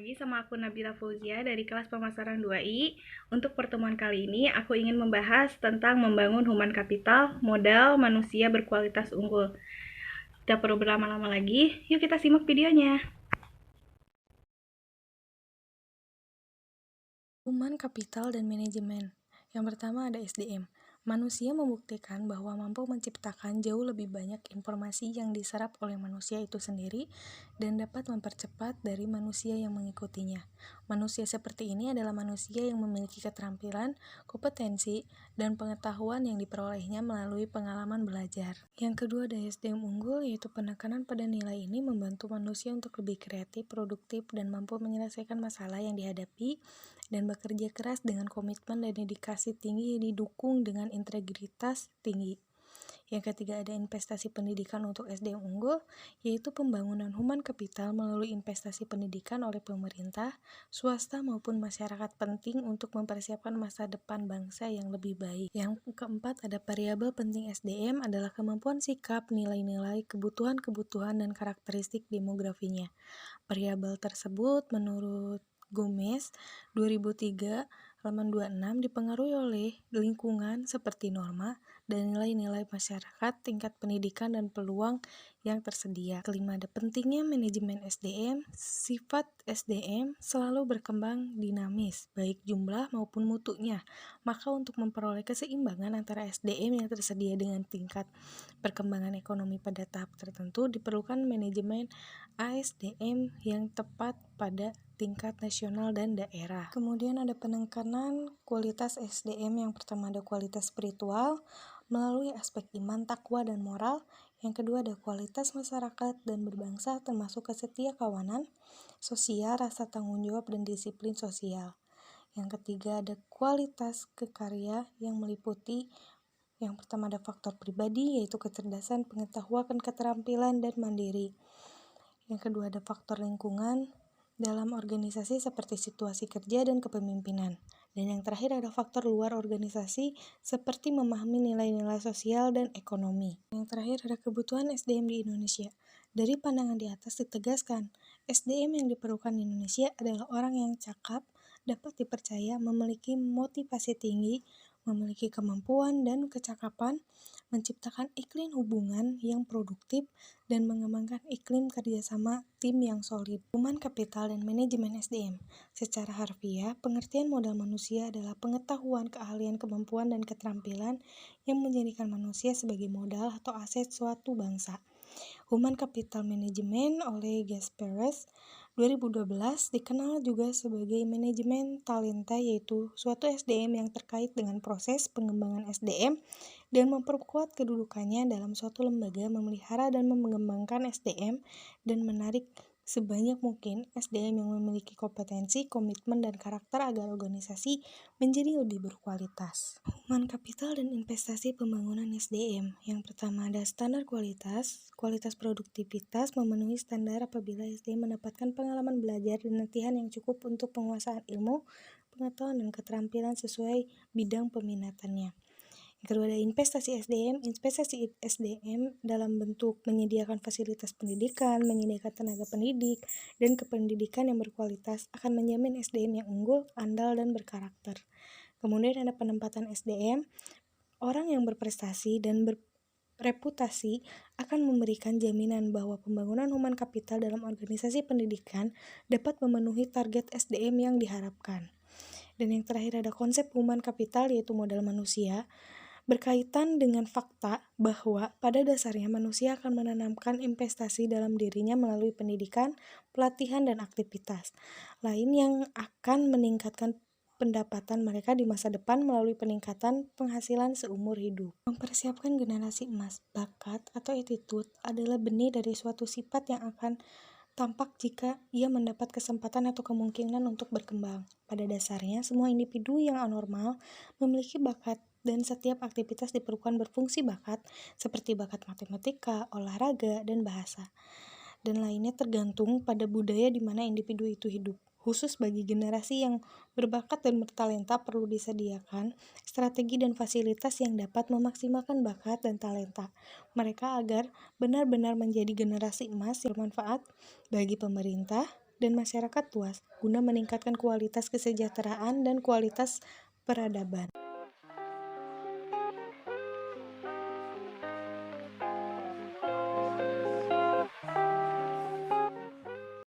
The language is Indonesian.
lagi sama aku Nabila Fauzia dari kelas pemasaran 2I. Untuk pertemuan kali ini, aku ingin membahas tentang membangun human capital, modal manusia berkualitas unggul. Tidak perlu berlama-lama lagi, yuk kita simak videonya. Human Capital dan Manajemen. Yang pertama ada SDM. Manusia membuktikan bahwa mampu menciptakan jauh lebih banyak informasi yang diserap oleh manusia itu sendiri dan dapat mempercepat dari manusia yang mengikutinya. Manusia seperti ini adalah manusia yang memiliki keterampilan, kompetensi, dan pengetahuan yang diperolehnya melalui pengalaman belajar. Yang kedua ada SDM unggul, yaitu penekanan pada nilai ini membantu manusia untuk lebih kreatif, produktif, dan mampu menyelesaikan masalah yang dihadapi dan bekerja keras dengan komitmen dan dedikasi tinggi didukung dengan integritas tinggi. Yang ketiga ada investasi pendidikan untuk SDM unggul, yaitu pembangunan human capital melalui investasi pendidikan oleh pemerintah, swasta maupun masyarakat penting untuk mempersiapkan masa depan bangsa yang lebih baik. Yang keempat ada variabel penting SDM adalah kemampuan sikap, nilai-nilai, kebutuhan-kebutuhan, dan karakteristik demografinya. Variabel tersebut menurut Gomez 2003 halaman 26 dipengaruhi oleh lingkungan seperti norma dan nilai-nilai masyarakat, tingkat pendidikan, dan peluang yang tersedia. Kelima, ada pentingnya manajemen SDM. Sifat SDM selalu berkembang dinamis, baik jumlah maupun mutunya. Maka untuk memperoleh keseimbangan antara SDM yang tersedia dengan tingkat perkembangan ekonomi pada tahap tertentu, diperlukan manajemen ASDM yang tepat pada tingkat nasional dan daerah. Kemudian ada penekanan kualitas SDM. Yang pertama ada kualitas spiritual melalui aspek iman, takwa, dan moral. Yang kedua ada kualitas masyarakat dan berbangsa termasuk kesetiakawanan, sosial, rasa tanggung jawab, dan disiplin sosial. Yang ketiga ada kualitas kekarya yang meliputi yang pertama ada faktor pribadi, yaitu kecerdasan, pengetahuan, keterampilan, dan mandiri. Yang kedua ada faktor lingkungan dalam organisasi seperti situasi kerja dan kepemimpinan. Dan yang terakhir ada faktor luar organisasi seperti memahami nilai-nilai sosial dan ekonomi. Yang terakhir ada kebutuhan SDM di Indonesia. Dari pandangan di atas ditegaskan, SDM yang diperlukan di Indonesia adalah orang yang cakap, dapat dipercaya, memiliki motivasi tinggi, memiliki kemampuan dan kecakapan, menciptakan iklim hubungan yang produktif, dan mengembangkan iklim kerjasama tim yang solid. Human capital dan manajemen SDM. Secara harfiah, pengertian modal manusia adalah pengetahuan, keahlian, kemampuan, dan keterampilan yang menjadikan manusia sebagai modal atau aset suatu bangsa. Human Capital Management oleh Gaspares 2012 dikenal juga sebagai manajemen talenta, yaitu suatu SDM yang terkait dengan proses pengembangan SDM dan memperkuat kedudukannya dalam suatu lembaga, memelihara dan mengembangkan SDM dan menarik sebanyak mungkin SDM yang memiliki kompetensi, komitmen, dan karakter agar organisasi menjadi lebih berkualitas. Human capital dan investasi pembangunan SDM. Yang pertama ada standar kualitas produktivitas memenuhi standar apabila SDM mendapatkan pengalaman belajar dan latihan yang cukup untuk penguasaan ilmu, pengetahuan, dan keterampilan sesuai bidang peminatannya. Yang kedua ada investasi SDM. Investasi SDM dalam bentuk menyediakan fasilitas pendidikan, menyediakan tenaga pendidik, dan kependidikan yang berkualitas akan menjamin SDM yang unggul, andal, dan berkarakter. Kemudian ada penempatan SDM. Orang yang berprestasi dan bereputasi akan memberikan jaminan bahwa pembangunan human capital dalam organisasi pendidikan dapat memenuhi target SDM yang diharapkan. Dan yang terakhir ada konsep human capital, yaitu modal manusia, berkaitan dengan fakta bahwa pada dasarnya manusia akan menanamkan investasi dalam dirinya melalui pendidikan, pelatihan, dan aktivitas lain yang akan meningkatkan pendapatan mereka di masa depan melalui peningkatan penghasilan seumur hidup. Mempersiapkan generasi emas. Bakat atau attitude adalah benih dari suatu sifat yang akan tampak jika ia mendapat kesempatan atau kemungkinan untuk berkembang. Pada dasarnya, semua individu yang anormal memiliki bakat dan setiap aktivitas diperlukan berfungsi bakat, seperti bakat matematika, olahraga, dan bahasa. Dan lainnya tergantung pada budaya di mana individu itu hidup. Khusus bagi generasi yang berbakat dan bertalenta perlu disediakan strategi dan fasilitas yang dapat memaksimalkan bakat dan talenta mereka agar benar-benar menjadi generasi emas yang bermanfaat bagi pemerintah, dan masyarakat luas guna meningkatkan kualitas kesejahteraan dan kualitas peradaban.